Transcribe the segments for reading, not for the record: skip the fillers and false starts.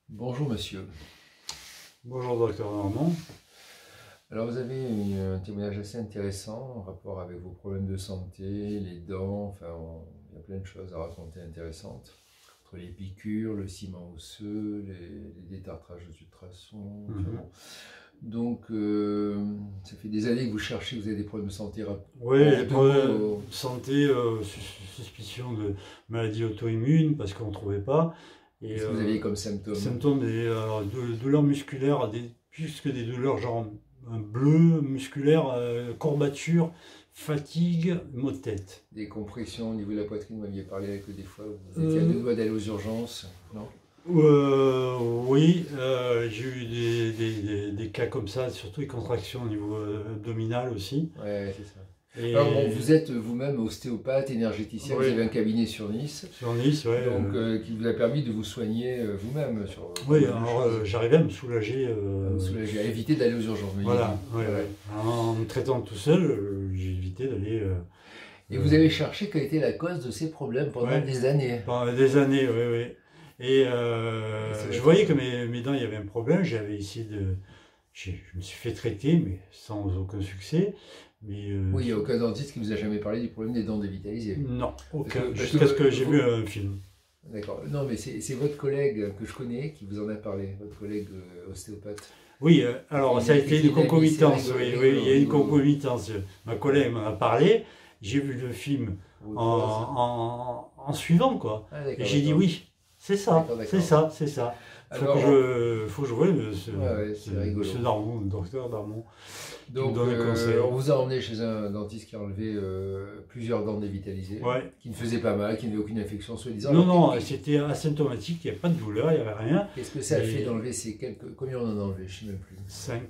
Bonjour monsieur. Bonjour docteur Normand. Alors vous avez eu un témoignage assez intéressant en rapport avec vos problèmes de santé, les dents, enfin il y a plein de choses à raconter intéressantes. Entre les piqûres, le ciment osseux, les détartrages de ultrasons. Enfin bon. Donc ça fait des années que vous cherchez, vous avez des problèmes de santé. Oui, les problèmes de santé, suspicion de maladie auto-immune parce qu'on ne trouvait pas. Qu'est-ce que vous aviez comme symptômes? Symptômes des douleurs musculaires, plus que des douleurs genre bleu, musculaire, courbature, fatigue, maux de tête. Des compressions au niveau de la poitrine, vous m'aviez parlé que des fois vous étiez à deux doigts d'aller aux urgences, non? Oui, j'ai eu des cas comme ça, surtout des contractions au niveau abdominal aussi. Ouais, c'est ça. Et alors bon, vous êtes vous-même ostéopathe, énergéticien, oui. Vous avez un cabinet sur Nice. Sur Nice, oui. Donc qui vous a permis de vous soigner vous-même. Oui, alors j'arrivais à me soulager. À vous soulager, à éviter d'aller aux urgences. Voilà, oui, oui. En me traitant tout seul, j'ai évité d'aller... Et vous avez cherché quelle était la cause de ces problèmes pendant des années. Pendant des années, oui, oui. Et je voyais que mes dents, il y avait un problème. J'avais essayé de... Je me suis fait traiter, mais sans aucun succès. Mais, oui, il n'y a aucun dentiste qui vous a jamais parlé du problème des dents dévitalisées. Non, aucun. Jusqu'à ce que j'ai vu un film. D'accord. Non, mais c'est votre collègue que je connais qui vous en a parlé, votre collègue ostéopathe. Oui, alors ça a été une concomitance. Oui, il y a une concomitance. Ma collègue m'en a parlé. J'ai vu le film en suivant, quoi. Ah, et j'ai dit oui, c'est ça, c'est ça, c'est ça. Faut que je voie ce Darmon, le docteur Darmon. Donc, on vous a emmené chez un dentiste qui a enlevé plusieurs dents dévitalisées, qui ne faisaient pas mal, qui n'avaient aucune infection soi-disant. Non, non, c'était asymptomatique, il n'y avait pas de douleur, il n'y avait rien. Qu'est-ce que ça a fait d'enlever ces quelques... Combien on en a enlevé? Je ne sais même plus. 5.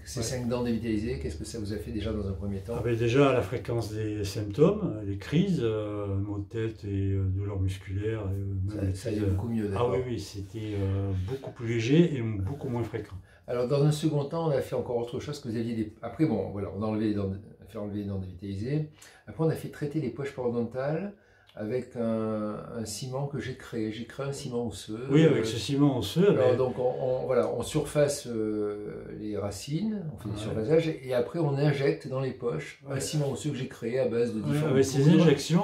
Ces 5 dents dévitalisées, qu'est-ce que ça vous a fait déjà dans un premier temps? Déjà la fréquence des symptômes, les crises, maux de tête et douleurs musculaires. Ça allait beaucoup mieux, d'accord. Ah oui, c'était beaucoup plus léger et beaucoup moins fréquent. Alors dans un second temps, on a fait encore autre chose que vous aviez des... Après, bon, voilà, on a fait enlever les dents dévitalisées. Après, on a fait traiter les poches parodontales avec un ciment que j'ai créé. J'ai créé un ciment osseux. Oui, avec ce ciment osseux. Alors, donc, on surface les racines, on fait des surfaçages, et après, on injecte dans les poches un ciment osseux que j'ai créé à base de différents... Avec ces injections,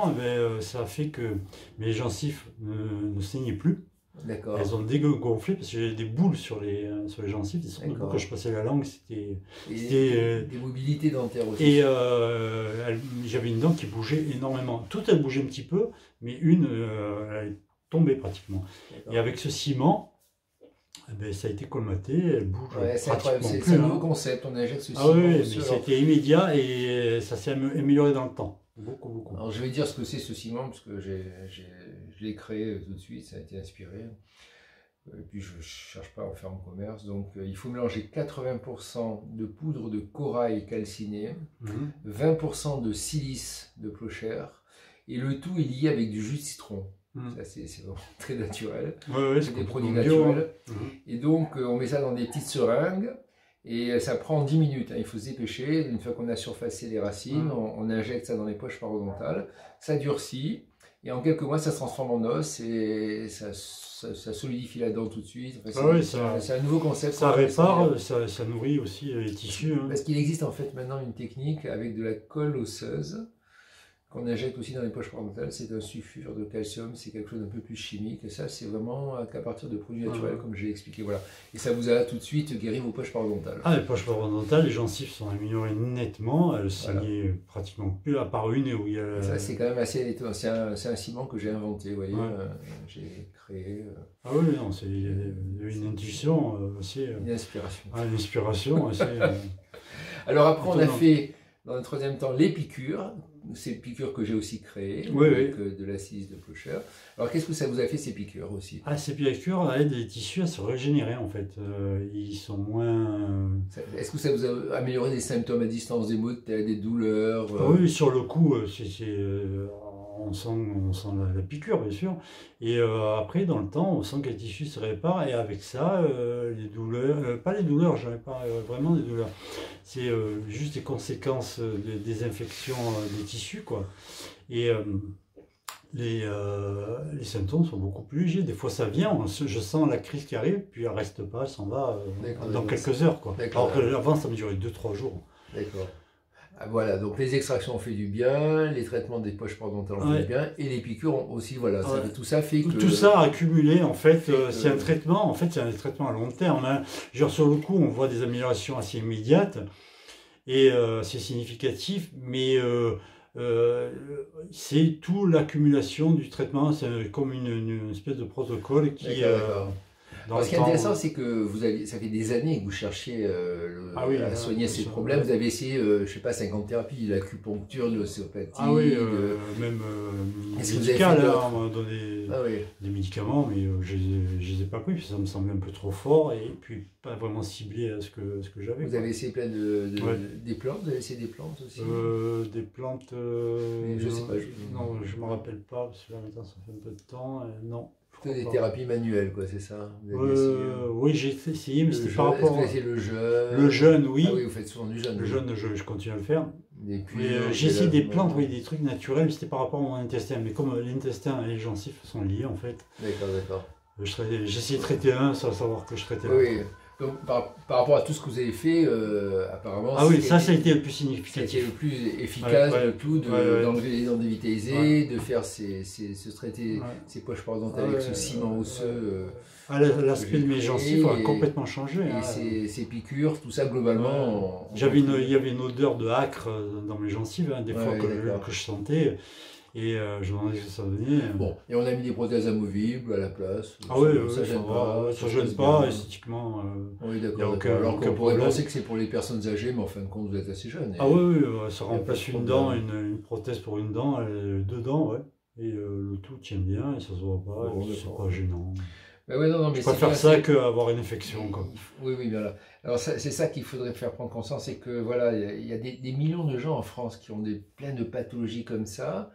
ça a fait que mes gencives ne saignaient plus. D'accord. Elles ont dégonflé parce que j'ai des boules sur les gencives. Quand je passais la langue, c'était des mobilités dentaires aussi. Et j'avais une dent qui bougeait énormément. Tout a bougé un petit peu, mais une, elle est tombée pratiquement. Et avec ce ciment, ça a été colmaté, elle bouge pratiquement plus. C'est un nouveau concept, on injecte ce ciment. Ah oui, mais c'était immédiat et ça s'est amélioré dans le temps. Beaucoup, beaucoup. Alors je vais dire ce que c'est ce ciment, parce que je l'ai créé tout de suite, ça a été inspiré. Et puis je ne cherche pas à en faire en commerce. Donc il faut mélanger 80% de poudre de corail calciné, 20% de silice de clochère, et le tout est lié avec du jus de citron. Ça c'est vraiment très naturel. C'est des produits naturels. Et donc on met ça dans des petites seringues. Et ça prend 10 minutes, il faut se dépêcher. Une fois qu'on a surfacé les racines, on injecte ça dans les poches parodontales, ça durcit, et en quelques mois ça se transforme en os, et ça solidifie la dent tout de suite. Enfin, c'est un nouveau concept. Ça répare, ça nourrit aussi les tissus. Parce qu'il existe en fait maintenant une technique avec de la colle osseuse, qu'on injecte aussi dans les poches parodontales. C'est un sulfure de calcium, c'est quelque chose d'un peu plus chimique, et ça c'est vraiment qu'à partir de produits naturels, comme j'ai expliqué, voilà. Et ça vous a tout de suite guéri vos poches parodontales. Ah, les poches parodontales, les gencives sont améliorées nettement, elles saignaient pratiquement plus, à part une où il y a... Ça c'est quand même assez étonnant, c'est un ciment que j'ai inventé, vous voyez, j'ai créé... Ah oui, non, c'est une intuition assez... Une inspiration. Une inspiration assez... Alors après on a fait, dans un troisième temps, les piqûres. Ces piqûres que j'ai aussi créées, avec de la silice de clochère. Alors qu'est-ce que ça vous a fait ces piqûres aussi? Ces piqûres aident les tissus à se régénérer en fait. Ils sont moins... Est-ce que ça vous a amélioré des symptômes à distance, des maux de tête, des douleurs? Oui, sur le coup, on sent la piqûre bien sûr. Et après, dans le temps, on sent que les tissus se réparent. Et avec ça, les douleurs, pas les douleurs, je n'avais pas vraiment des douleurs. C'est juste des conséquences des infections des tissus, quoi. Et les symptômes sont beaucoup plus légers. Des fois, ça vient, je sens la crise qui arrive, puis elle reste pas, elle s'en va dans quelques heures, quoi. Alors qu'avant, ça me durait 2-3 jours. D'accord. Ah, voilà, donc les extractions ont fait du bien, les traitements des poches parodontales ont fait du bien, et les piqûres ont aussi, voilà, tout ça fait que... Tout ça accumulé, en fait, c'est un traitement, en fait, c'est un traitement à long terme. Hein. Genre, sur le coup, on voit des améliorations assez immédiates, et c'est significatif, mais c'est tout l'accumulation du traitement, c'est comme une espèce de protocole qui... Ce qui est intéressant, c'est que ça fait des années que vous cherchiez à soigner ces problèmes. Vous avez essayé, je ne sais pas, 50 thérapies, l'acupuncture, l'ostéopathie. Ah oui, même médical, on m'a donné des médicaments, mais je ne les ai pas pris, ça me semblait un peu trop fort, et puis pas vraiment ciblé à ce que j'avais. Vous avez essayé plein des plantes, vous avez essayé des plantes aussi des plantes, je sais pas. Non, je ne me rappelle pas, parce que là maintenant ça fait un peu de temps, non. Des thérapies manuelles, quoi, c'est ça? Oui, j'ai essayé, mais c'était par rapport... Est-ce que vous avez essayé le jeûne? Le jeûne, oui. Ah oui, vous faites souvent du jeûne. Le jeûne, je continue à le faire. J'ai essayé des plantes, oui, des trucs naturels, mais c'était par rapport à mon intestin. Mais comme l'intestin et les gencives sont liés, en fait. D'accord, d'accord. J'ai essayé de traiter un sans savoir que je traitais l'autre. Oui. Donc, par rapport à tout ce que vous avez fait, apparemment... Ah oui, ça a été le plus significatif. Ça a été le plus efficace de tout, d'enlever les dents dévitalisées, de faire se traiter ces poches parodontales avec ce ciment osseux. L'aspect de mes gencives a complètement changé. Et ces piqûres, tout ça, globalement... Il y avait une odeur de âcre dans mes gencives, des fois que je sentais. Et je me demandais ce que ça venait. Bon, et on a mis des prothèses amovibles à la place. Ah oui, ça gêne pas. Ça gêne pas, esthétiquement. Oui, d'accord. Alors qu'on pourrait penser que c'est pour les personnes âgées, mais en fin de compte, vous êtes assez jeune. Ah oui, ça remplace une dent, une prothèse pour une dent, 2 dents, ouais. Et le tout tient bien, et ça se voit pas, c'est pas gênant. Je préfère ça qu'avoir une infection. Quoi. Oui, voilà. Alors c'est ça qu'il faudrait faire prendre conscience, c'est que voilà, il y a des millions de gens en France qui ont plein de pathologies comme ça.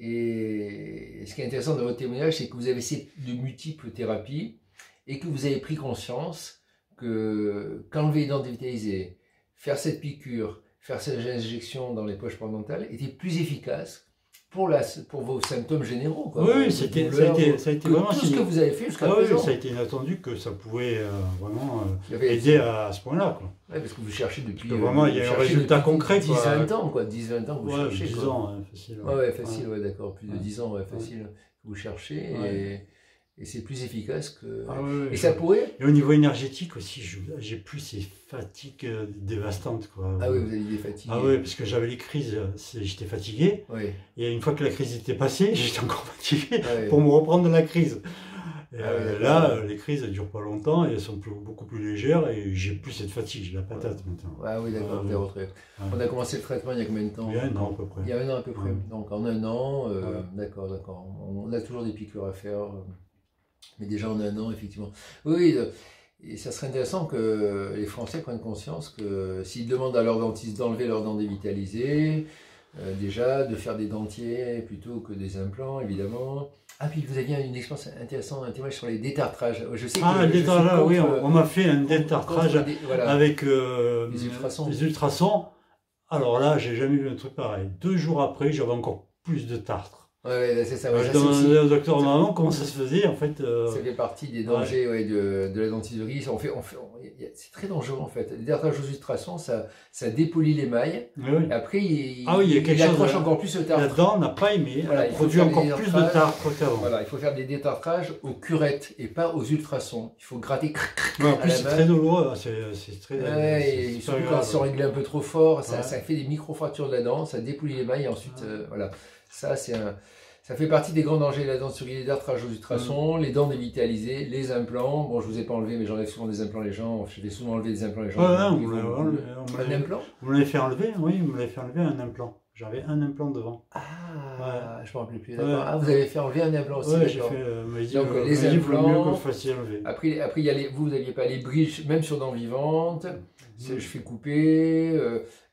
Et ce qui est intéressant dans votre témoignage, c'est que vous avez essayé de multiples thérapies et que vous avez pris conscience que qu'enlever les dents dévitalisées, faire cette piqûre, faire cette injection dans les poches parodontales était plus efficace pour vos symptômes généraux. Quoi. Oui, ça a été vraiment... Tout ce que vous avez fait jusqu'à présent. Oui, ça a été inattendu que ça pouvait vraiment aider à ce point-là. Oui, parce que vous cherchez depuis... vraiment, il y a un résultat concret. 10-20 ans, quoi. 10-20 ans que vous cherchez. 10 ans, facile. Facile, d'accord. Plus de 10 ans, facile. Que vous cherchez et c'est plus efficace que... et ça pourrait... Et au niveau énergétique aussi, j'ai plus ces fatigues dévastantes. Quoi. Ah oui, vous avez des fatigues. Ah oui, parce que j'avais les crises, j'étais fatigué. Oui. Et une fois que la crise était passée, j'étais encore fatigué pour me reprendre de la crise. Et là, les crises, elles ne durent pas longtemps et elles sont beaucoup plus légères et j'ai plus cette fatigue, j'ai la patate maintenant. Ah oui, d'accord, vous avez retrouvé. On a commencé le traitement il y a combien de temps? Il y a 1 an à peu près. Il y a 1 an à peu près. Donc en 1 an, d'accord. On a toujours des piqûres à faire. Mais déjà en 1 an, effectivement. Oui, et ça serait intéressant que les Français prennent conscience que s'ils demandent à leur dentiste d'enlever leurs dents dévitalisées, déjà de faire des dentiers plutôt que des implants, évidemment. Ah, puis vous aviez une expérience intéressante, un témoignage sur les détartrages. Je sais que le détartrage, oui, on m'a fait un détartrage avec les ultrasons. Alors là, j'ai jamais vu un truc pareil. 2 jours après, j'avais encore plus de tartre. Ouais, c'est ça. Je demandais au docteur maman comment ça se faisait en fait. Ça fait partie des dangers de la dentisterie. C'est très dangereux en fait. Le détartrage aux ultrasons, ça dépolie l'émail. Et après, il accroche encore plus le tartre. La dent n'a pas aimé. Elle produit encore plus de tartre qu'avant. Voilà, il faut faire des détartrages aux curettes et pas aux ultrasons. Il faut gratter. En plus, c'est très douloureux. C'est très. Surtout quand ils sont réglés un peu trop fort, ça fait des micro-fractures de la dent, ça dépolie l'émail et ensuite, voilà. Ça fait partie des grands dangers de la dentisterie, les détartrages aux ultrasons, les dents dévitalisées, les implants. Bon, je ne vous ai pas enlevé, mais j'enlève souvent des implants les gens. Je vais souvent enlever des implants les gens. Un implant? Vous me l'avez fait enlever, oui, vous me l'avez fait enlever un implant. J'avais un implant devant. Ah, je ne me rappelle plus. Ah, vous avez fait enlever un implant aussi. Oui, j'ai fait. Donc, les implants. Mieux que vous fassiez enlever. Après vous n'aviez pas les bridges, même sur dents vivantes. Je fais couper.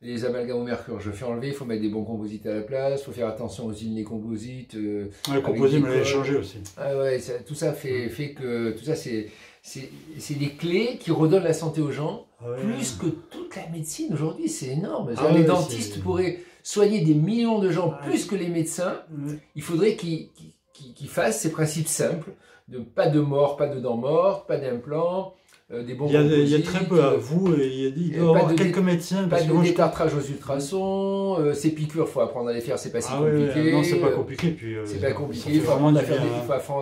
Les amalgames au mercure, je fais enlever. Il faut mettre des bons composites à la place. Il faut faire attention aux inlés composites. Les composites, me l'avez changé aussi. Ah ouais, tout ça fait que. Tout ça, c'est des clés qui redonnent la santé aux gens. Plus que toute la médecine aujourd'hui. C'est énorme. Les dentistes pourraient soigner des millions de gens plus que les médecins, il faudrait qu'ils fassent ces principes simples, de pas de mort, pas de dents mortes, pas d'implant, des bons composites. Il y a très peu à vous, il doit y avoir quelques médecins. Pas de détartrage aux ultrasons, ces piqûres, il faut apprendre à les faire, c'est pas si compliqué. Non, c'est pas compliqué. C'est pas compliqué, il faut apprendre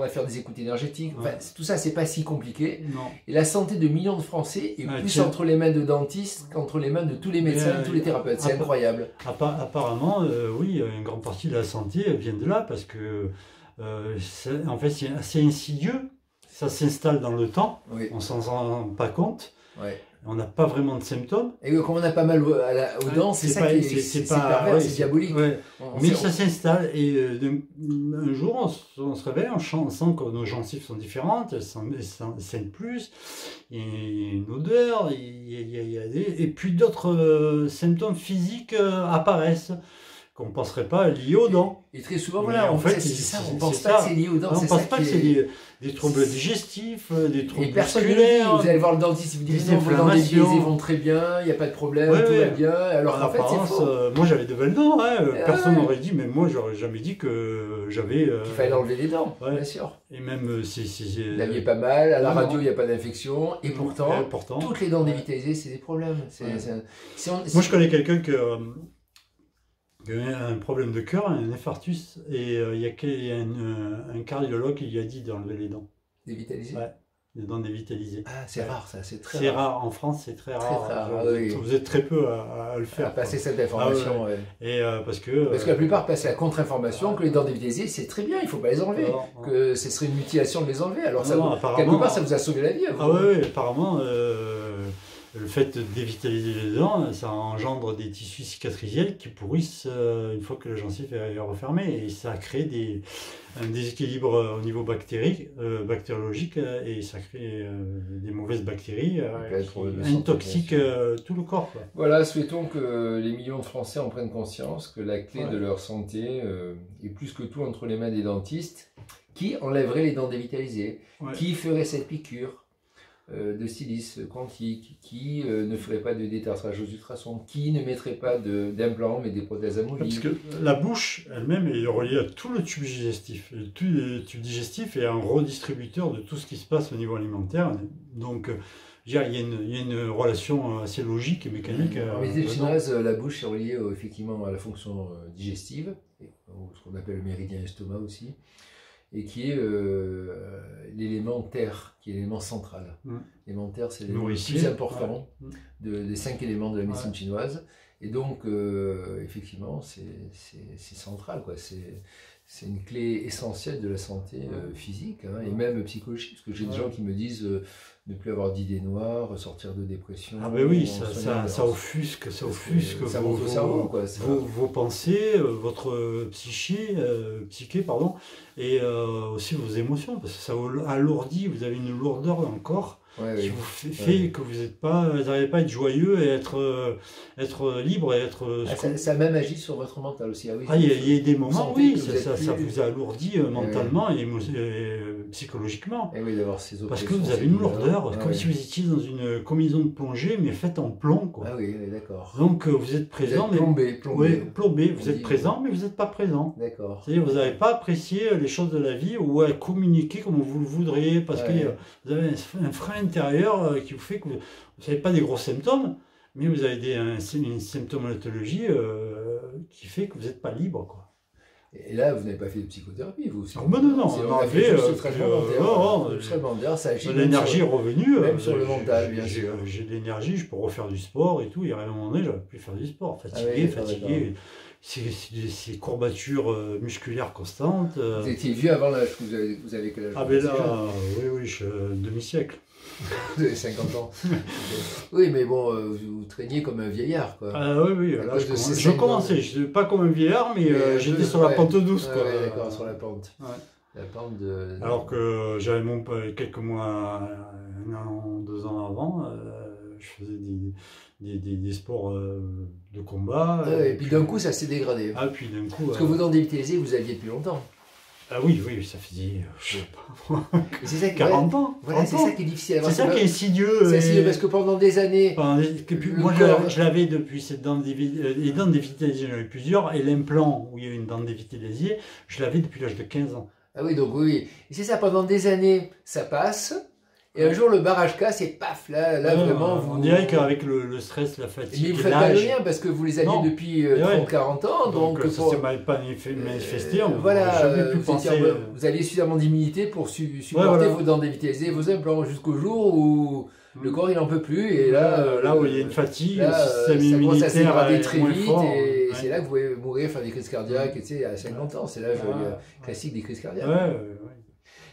à faire des écoutes énergétiques. Enfin, tout ça, c'est pas si compliqué. Non. Et la santé de millions de Français est plus entre les mains de dentistes qu'entre les mains de tous les médecins, de tous les thérapeutes. C'est incroyable. Apparemment, oui, une grande partie de la santé vient de là parce que, en fait, c'est assez insidieux. Ça s'installe dans le temps, on s'en rend pas compte, on n'a pas vraiment de symptômes. Et comme on a pas mal aux dents, c'est ça qui est pervers, c'est diabolique. Mais ça s'installe et un jour on se réveille, on sent que nos gencives sont différentes, elles saignent plus, il y a une odeur, et puis d'autres symptômes physiques apparaissent. Qu'on ne penserait pas liés aux dents. Et très souvent, voilà, en fait, c'est ça, on ne pense pas que c'est lié aux dents. On ne pense pas que c'est des troubles digestifs, des troubles musculaires. Vous allez voir le dentiste, il vous dit non, vos dents déviées vont très bien, il n'y a pas de problème, tout va bien. Alors qu'en fait, c'est faux. Moi, j'avais de belles dents, personne n'aurait dit, mais moi, j'aurais jamais dit que j'avais... Qu'il fallait enlever les dents, bien sûr. Et même si... Vous n'aviez pas mal, à la radio, il n'y a pas d'infection, et pourtant, toutes les dents dévitalisées, c'est des problèmes. Moi, je connais quelqu'un un problème de cœur, un infarctus, et il y a un cardiologue qui lui a dit d'enlever les dents. Dévitalisées? Ouais, les dents dévitalisées. Ah, c'est rare ça, c'est très rare. C'est rare, en France c'est très rare. Vous êtes très peu à le faire. À passer cette information, Et parce que la plupart passent la contre-information que les dents dévitalisées c'est très bien, il ne faut pas les enlever. Que ce serait une mutilation de les enlever. Alors quelque part ça vous a sauvé la vie. Apparemment... Le fait de dévitaliser les dents, ça engendre des tissus cicatriciels qui pourrissent une fois que la gencive est refermée. Et ça crée un déséquilibre au niveau bactériologique et ça crée des mauvaises bactéries qui intoxiquent tout le corps. Quoi. Voilà, souhaitons que les millions de Français en prennent conscience, que la clé de leur santé est plus que tout entre les mains des dentistes qui enlèveraient les dents dévitalisées, qui feraient cette piqûre de silice quantique, qui ne ferait pas de détartrage aux ultrasons, qui ne mettrait pas d'implants mais des prothèses amovibles. Parce que la bouche elle-même est reliée à tout le tube digestif. Le tube digestif est un redistributeur de tout ce qui se passe au niveau alimentaire. Donc il y a une relation assez logique et mécanique. En médecine chinoise, la bouche est reliée effectivement à la fonction digestive, ce qu'on appelle le méridien estomac aussi, et qui est l'élément terre, qui est l'élément central. L'élément terre, c'est l'élément le plus important des 5 éléments de la médecine chinoise. Et donc, effectivement, c'est central, quoi. C'est une clé essentielle de la santé physique et même psychologique. Parce que j'ai des gens qui me disent ne plus avoir d'idées noires, sortir de dépression. Ah ben oui, ça offusque vos pensées, votre psyché, pardon, et aussi vos émotions, parce que ça alourdit, vous avez une lourdeur dans le corps qui vous fait que vous n'arrivez pas à être joyeux et être libre et être... ça même agit sur votre mental aussi. Il y a des moments, oui, ça vous alourdit mentalement et psychologiquement. Et oui, d'avoir ces parce que vous avez une lourdeur, comme si vous étiez dans une combinaison de plongée, mais faite en plomb. Quoi. Ah oui, d'accord. Donc vous êtes présent, mais plombé. Vous êtes présent, mais vous n'êtes pas présent. D'accord. C'est-à-dire vous n'avez pas apprécié les choses de la vie ou à communiquer comme vous le voudriez, parce que vous avez un frein intérieur qui vous fait que vous n'avez pas des gros symptômes, mais vous avez une symptomatologie qui fait que vous n'êtes pas libre, quoi. Et là, vous n'avez pas fait de psychothérapie, vous aussi. Non, on a fait le traitement dentaire, ça agit. L'énergie est revenue. Même sur le mental, bien sûr. J'ai de l'énergie, je peux refaire du sport et tout. Il y a un moment donné, j'aurais pu faire du sport. Fatigué. Ces courbatures musculaires constantes. Vous étiez vieux avant l'âge, vous avez quel âge? Ah ben là, oui, je suis demi-siècle. Vous avez 50 ans. Oui, mais bon, vous traîniez comme un vieillard, quoi. Ah oui, là, je commençais, je ne pas comme un vieillard, mais j'étais sur la pente douce, quoi. D'accord, sur la pente. La pente de... Alors que j'avais quelques mois, 1 an, 2 ans avant, je faisais des sports de combat. Et puis d'un coup, ça s'est dégradé. Puis d'un coup... Parce que vos dents dévitalisées, vous aviez depuis longtemps. Ah oui, ça faisait, je sais pas, 40 ans. Voilà, c'est ça qui est difficile. C'est ça qui est insidieux. C'est insidieux parce que pendant des années... Moi, je l'avais depuis cette dent dévitalisée. Les dents dévitalisées, j'en ai eu plusieurs. Et l'implant, où il y a une dent dévitalisée, je l'avais depuis l'âge de 15 ans. Ah oui, donc oui. Et c'est ça, pendant des années, ça passe. Et un jour, le barrage casse et paf, là vraiment... On dirait qu'avec le stress, la fatigue, mais vous ne faites pas le lien parce que vous les aviez depuis 30-40 ans. Donc ça ne s'est pas manifesté. Voilà, vous aviez suffisamment d'immunité pour supporter vos dents dévitalisées, vos implants, jusqu'au jour où le corps il n'en peut plus. Et là où il y a une fatigue, le système immunitaire ça s'est très moins vite. fort. Et c'est là que vous pouvez mourir, faire des crises cardiaques, à 50 ans. C'est l'âge classique des crises cardiaques.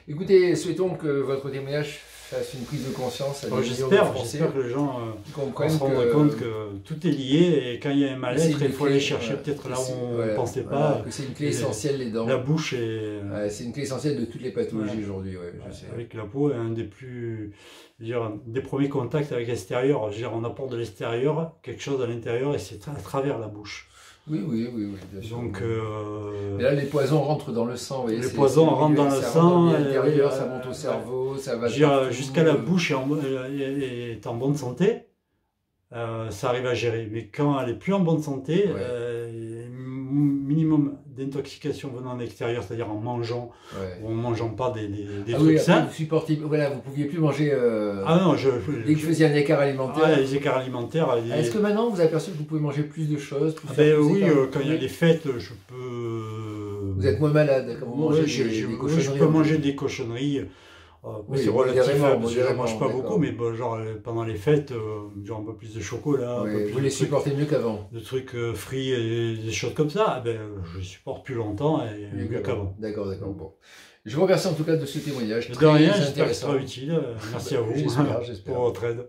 Écoutez, souhaitons que votre témoignage fasse une prise de conscience à des millions de Français. J'espère que les gens comprennent se rendent compte que tout est lié et quand il y a un mal-être, il faut aller chercher peut-être là où on ne pensait pas. C'est une clé essentielle, les dents. La bouche est... c'est une clé essentielle de toutes les pathologies aujourd'hui. Avec la peau, un des premiers contacts avec l'extérieur. On apporte de l'extérieur quelque chose à l'intérieur et c'est à travers la bouche. Oui, bien sûr. Donc, mais là, les poisons rentrent dans le sang. Les poisons rentrent dans le sang. À l'intérieur, ça monte au cerveau, ça va... Jusqu'à la bouche est en bonne santé, ça arrive à gérer. Mais quand elle est plus en bonne santé, minimum d'intoxication venant de l'extérieur, c'est-à-dire en mangeant ou en mangeant pas des trucs sains. Vous supportez, vous pouviez plus manger. Dès que je faisais un écart alimentaire. Les écarts alimentaires. Est-ce que maintenant vous avez aperçu que vous pouvez manger plus de choses? Oui, quand il y a des fêtes, je peux. Vous êtes moins malade quand vous mangez des cochonneries. Je peux manger des cochonneries. C'est relatif, parce que je ne mange pas beaucoup, mais genre pendant les fêtes, genre un peu plus de chocolat. Vous les supportez mieux qu'avant. De trucs frits et des choses comme ça, je supporte plus longtemps et mieux qu'avant. D'accord. Bon. Je vous remercie en tout cas de ce témoignage. De rien, j'espère que ce sera utile. Merci à vous pour votre aide.